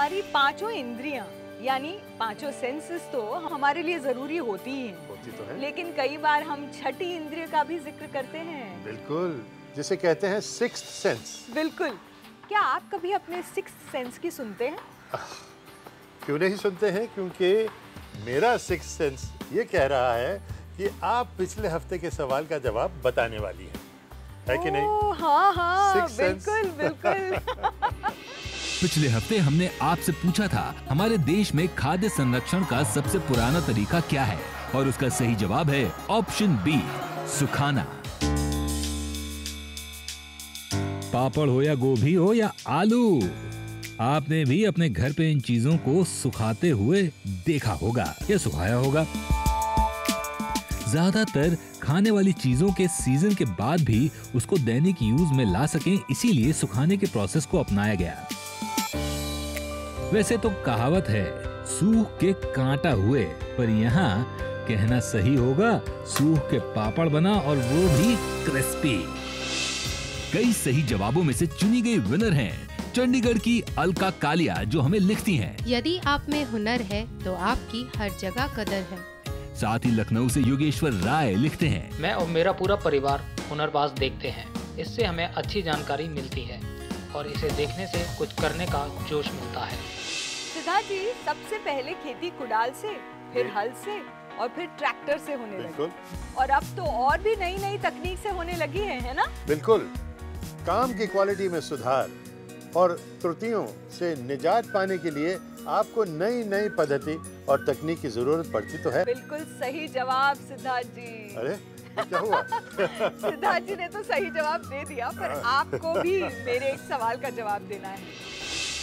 हमारी पांचों इंद्रियां यानी पांचों सेंसेस तो हमारे लिए जरूरी होती ही हैं। होती तो है। लेकिन कई बार हम छठी इंद्रिय का भी जिक्र करते हैं। बिल्कुल, जिसे कहते हैं सिक्स्थ सेंस। बिल्कुल। क्या आप कभी अपने सिक्स्थ सेंस की सुनते हैं? क्यों नहीं सुनते हैं, क्योंकि मेरा सिक्स्थ सेंस ये कह रहा है कि आप पिछले हफ्ते के सवाल का जवाब बताने वाली हैं, है कि नहीं? हाँ हाँ, Sixth sense। बिल्कुल बिल्कुल। पिछले हफ्ते हमने आपसे पूछा था हमारे देश में खाद्य संरक्षण का सबसे पुराना तरीका क्या है, और उसका सही जवाब है ऑप्शन बी, सुखाना। पापड़ हो या गोभी हो या आलू, आपने भी अपने घर पे इन चीजों को सुखाते हुए देखा होगा या सुखाया होगा। ज्यादातर खाने वाली चीजों के सीजन के बाद भी उसको दैनिक यूज में ला सकें, इसीलिए सुखाने के प्रोसेस को अपनाया गया। वैसे तो कहावत है सूख के कांटा हुए, पर यहाँ कहना सही होगा सूख के पापड़ बना, और वो भी क्रिस्पी। कई सही जवाबों में से चुनी गई विनर हैं चंडीगढ़ की अलका कालिया, जो हमें लिखती हैं, यदि आप में हुनर है तो आपकी हर जगह कदर है। साथ ही लखनऊ से योगेश्वर राय लिखते हैं, मैं और मेरा पूरा परिवार हुनरबाज देखते हैं, इससे हमें अच्छी जानकारी मिलती है और इसे देखने से कुछ करने का जोश मिलता है। सिद्धार्थ जी, सबसे पहले खेती कुदाल से, फिर हल से और फिर ट्रैक्टर से होने लगी, और अब तो और भी नई नई तकनीक से होने लगी है ना? बिल्कुल। काम की क्वालिटी में सुधार और त्रुटियों से निजात पाने के लिए आपको नई नई पद्धति और तकनीक की जरूरत पड़ती तो है। बिल्कुल सही जवाब सिद्धार्थ जी। अरे क्या हुआ? सिद्धार्थ जी ने तो सही जवाब दे दिया, पर आपको भी मेरे एक सवाल का जवाब देना है।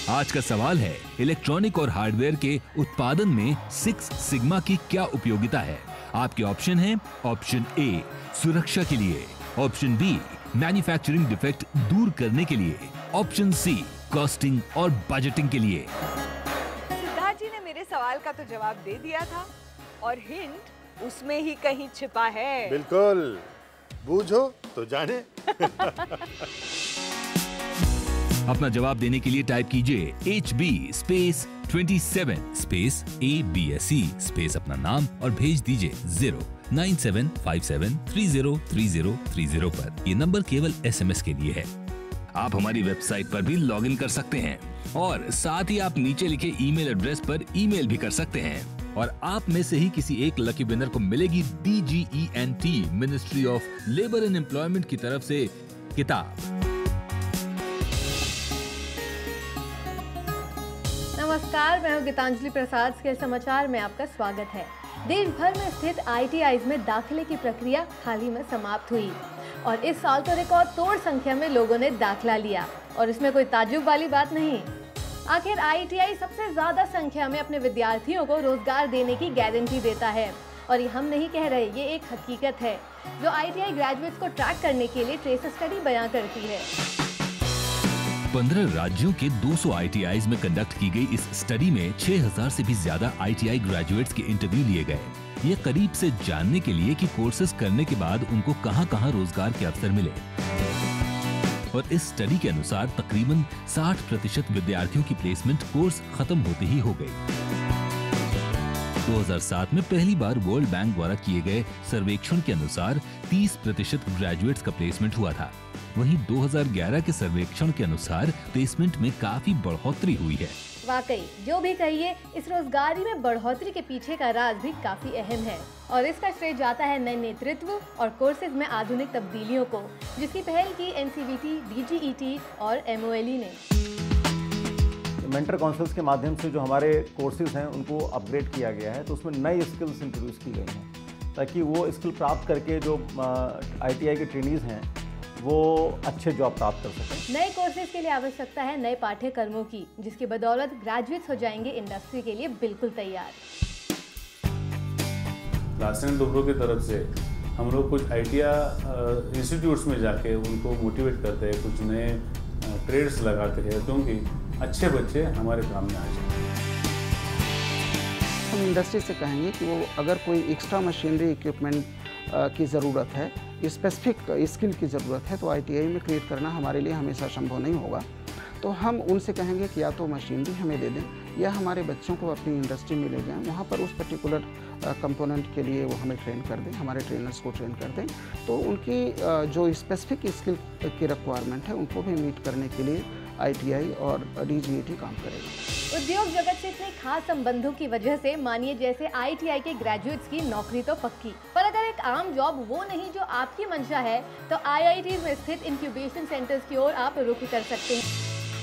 आज का सवाल है इलेक्ट्रॉनिक और हार्डवेयर के उत्पादन में सिक्स सिग्मा की क्या उपयोगिता है। आपके ऑप्शन हैं ऑप्शन ए सुरक्षा के लिए, ऑप्शन बी मैन्युफैक्चरिंग डिफेक्ट दूर करने के लिए, ऑप्शन सी कॉस्टिंग और बजटिंग के लिए। सिद्धार्थ जी ने मेरे सवाल का तो जवाब दे दिया था, और हिंट उसमें ही कहीं छिपा है। बिल्कुल, बूझो तो जाने। अपना जवाब देने के लिए टाइप कीजिए HB space 27 space ABSE space अपना नाम और भेज दीजिए 09757303030 पर। ये नंबर केवल SMS के लिए है। आप हमारी वेबसाइट पर भी लॉगिन कर सकते हैं, और साथ ही आप नीचे लिखे ईमेल एड्रेस पर ईमेल भी कर सकते हैं, और आप में से ही किसी एक लकी विनर को मिलेगी DGENT ministry of labour and employment की तरफ से किताब। नमस्कार, मैं हूं गीतांजलि प्रसाद। स्किल समाचार में आपका स्वागत है। देश भर में स्थित ITIs में दाखिले की प्रक्रिया हाल ही में समाप्त हुई, और इस साल तो रिकॉर्ड तोड़ संख्या में लोगों ने दाखिला लिया, और इसमें कोई ताज्जुब वाली बात नहीं। आखिर ITI सबसे ज्यादा संख्या में अपने विद्यार्थियों को रोजगार देने की गारंटी देता है, और ये हम नहीं कह रहे, ये एक हकीकत है जो ITI ग्रेजुएट्स को ट्रैक करने के लिए ट्रेस स्टडी बयां करती है। 15 राज्यों के 200 ITIs में कंडक्ट की गई इस स्टडी में 6000 से भी ज्यादा ITI ग्रेजुएट्स के इंटरव्यू लिए गए। ये करीब से जानने के लिए कि कोर्सेज करने के बाद उनको कहां-कहां रोजगार के अवसर मिले। और इस स्टडी के अनुसार तकरीबन 60% विद्यार्थियों की प्लेसमेंट कोर्स खत्म होते ही हो गई। 2007 में पहली बार वर्ल्ड बैंक द्वारा किए गए सर्वेक्षण के अनुसार 30% ग्रेजुएट्स का प्लेसमेंट हुआ था। वहीं 2011 के सर्वेक्षण के अनुसार प्लेसमेंट में काफी बढ़ोतरी हुई है। वाकई जो भी कहिए, इस रोजगारी में बढ़ोतरी के पीछे का राज भी काफी अहम है, और इसका श्रेय जाता है नए नेतृत्व और कोर्सेज में आधुनिक तब्दीलियों को, जिसकी पहल की NCVT, DGET और MOLE ने। मेंटर काउंसिल्स के माध्यम से जो हमारे कोर्सेज हैं उनको अपग्रेड किया गया है, तो उसमें नई स्किल्स इंट्रोड्यूस की गई हैं, ताकि वो स्किल प्राप्त करके जो ITI के ट्रेनीज हैं वो अच्छे जॉब प्राप्त कर सकें। नए कोर्सेज के लिए आवश्यकता है नए पाठ्यक्रमों की, जिसकी बदौलत ग्रेजुएट्स हो जाएंगे इंडस्ट्री के लिए बिल्कुल तैयार। लार्सन डुब्रो की तरफ से हम लोग कुछ ITI इंस्टीट्यूट्स में जाके उनको मोटिवेट करते हैं, कुछ नए ट्रेड्स लगाते हैं, क्योंकि अच्छे बच्चे हमारे काम में आ जाए। हम इंडस्ट्री से कहेंगे कि वो अगर कोई एक्स्ट्रा मशीनरी इक्विपमेंट की ज़रूरत है, स्पेसिफिक स्किल की ज़रूरत है, तो ITI में क्रिएट करना हमारे लिए हमेशा संभव नहीं होगा। तो हम उनसे कहेंगे कि या तो मशीनरी हमें दे दें या हमारे बच्चों को अपनी इंडस्ट्री में ले जाएं, वहाँ पर उस पर्टिकुलर कंपोनेंट के लिए वो हमें ट्रेन कर दें, हमारे ट्रेनर्स को ट्रेन कर दें, तो उनकी जो स्पेसिफिक स्किल की रिक्वायरमेंट है उनको भी मीट करने के लिए ITI और DGET काम करेगा। उद्योग जगत से इतने खास संबंधों की वजह से मानिए जैसे ITI के ग्रेजुएट्स की नौकरी तो पक्की, पर अगर एक आम जॉब वो नहीं जो आपकी मंशा है तो IITs में स्थित इंक्यूबेशन सेंटर्स की ओर आप रुख कर सकते हैं।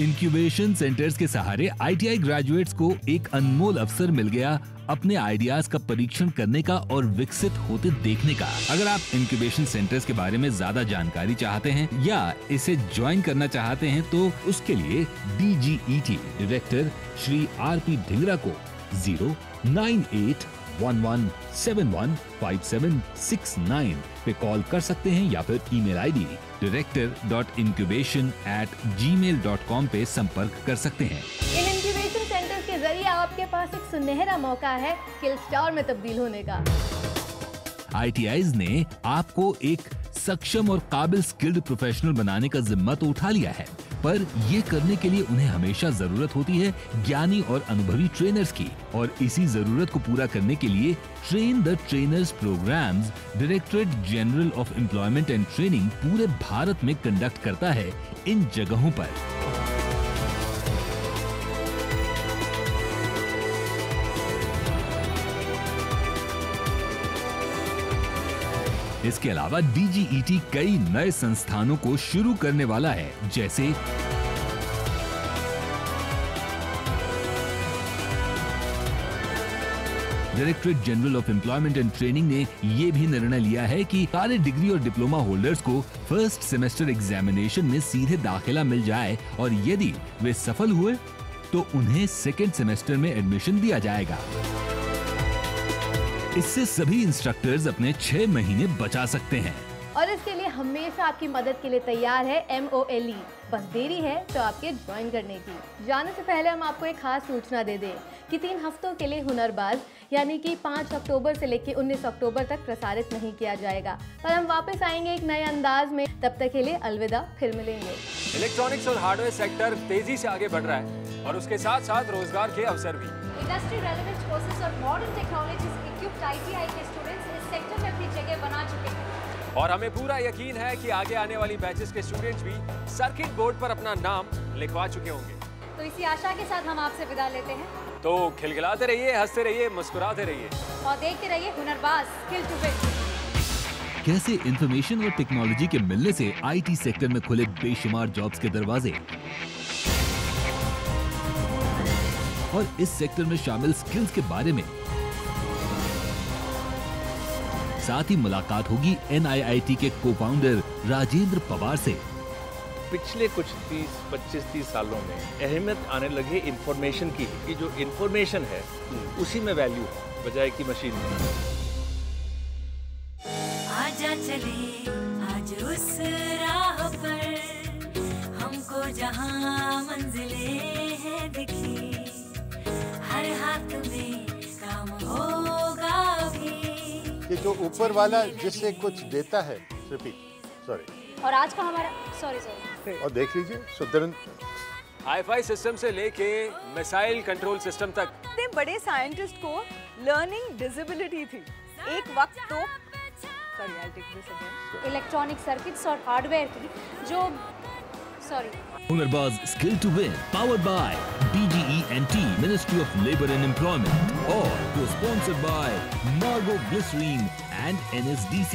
इंक्यूबेशन सेंटर्स के सहारे ITI ग्रेजुएट्स को एक अनमोल अवसर मिल गया अपने आइडियाज का परीक्षण करने का और विकसित होते देखने का। अगर आप इंक्यूबेशन सेंटर्स के बारे में ज्यादा जानकारी चाहते हैं या इसे ज्वाइन करना चाहते हैं तो उसके लिए DGET director Shri RP Dhingra को 09811715769 पे कॉल कर सकते हैं या फिर ईमेल ID director.incubation@gmail.com पे संपर्क कर सकते हैं। इन इंक्यूबेशन सेंटर्स के जरिए आपके पास एक सुनहरा मौका है स्किल स्टार में तब्दील होने का। ITIs ने आपको एक सक्षम और काबिल स्किल्ड प्रोफेशनल बनाने का जिम्मा तो उठा लिया है, पर ये करने के लिए उन्हें हमेशा जरूरत होती है ज्ञानी और अनुभवी ट्रेनर्स की, और इसी जरूरत को पूरा करने के लिए train the trainers programs directorate general of employment and training पूरे भारत में कंडक्ट करता है इन जगहों पर। इसके अलावा DGET कई नए संस्थानों को शुरू करने वाला है, जैसे directorate general of employment and training ने ये भी निर्णय लिया है कि सारे डिग्री और डिप्लोमा होल्डर्स को फर्स्ट सेमेस्टर एग्जामिनेशन में सीधे दाखिला मिल जाए, और यदि वे सफल हुए तो उन्हें सेकेंड सेमेस्टर में एडमिशन दिया जाएगा। इससे सभी इंस्ट्रक्टर्स अपने 6 महीने बचा सकते हैं। और इसके लिए हमेशा आपकी मदद के लिए तैयार है MOLE। बस देरी है तो आपके ज्वाइन करने की। जाने से पहले हम आपको एक खास सूचना दे दें कि 3 हफ्तों के लिए हुनरबाज यानी कि 5 अक्टूबर से लेकर 19 अक्टूबर तक प्रसारित नहीं किया जाएगा, पर हम वापस आएंगे एक नए अंदाज में। तब तक के लिए अलविदा, फिर मिलेंगे। इलेक्ट्रॉनिक्स और हार्डवेयर सेक्टर तेजी से आगे बढ़ रहा है और उसके साथ साथ रोजगार के अवसर भी। इंडस्ट्री रेलेवेंट कोर्सेज और मॉडर्न टेक्नोलॉजीज इक्विप्ड ITI के स्टूडेंट्स इस सेक्टर में अपनी जगह बना चुके हैं और हमें पूरा यकीन है कि आगे आने वाली बैचेस के स्टूडेंट्स भी सर्किट बोर्ड पर अपना नाम लिखवा चुके होंगे। तो इसी आशा के साथ हम आपसे विदा लेते हैं। तो खिलखिलाते रहिए, हंसते रहिए, मुस्कुराते रहिए और देखते रहिए हुनरबाज स्किल टू विन। कैसे इंफॉर्मेशन और टेक्नोलॉजी के मिलने से IT सेक्टर में खुले बेशुमार जॉब्स के दरवाजे, और इस सेक्टर में शामिल स्किल्स के बारे में। साथ ही मुलाकात होगी NIIT के को-फाउंडर राजेंद्र पवार से। पिछले कुछ 25-30 सालों में अहमियत आने लगी इंफॉर्मेशन की, कि जो इंफॉर्मेशन है उसी में वैल्यू है बजाय की मशीन में। आजा चले आज उस राह पर, हमको जहां मंजिले हैं दिखी, हर हाथ में काम होगा भी। कि जो ऊपर वाला जिससे कुछ देता है, सॉरी, और आज का हमारा सॉरी और देख लीजिए सुदर्शन हाई-फाई सिस्टम से लेके मिसाइल कंट्रोल सिस्टम तक। इतने बड़े साइंटिस्ट को लर्निंग डिसेबिलिटी थी एक वक्त तो। Sorry, I take this again. Electronic circuits और हार्डवेयर की जो हुनरबाज skill to win powered by DGET ministry of labour and employment और sponsored by Margo glycerine and NSDC।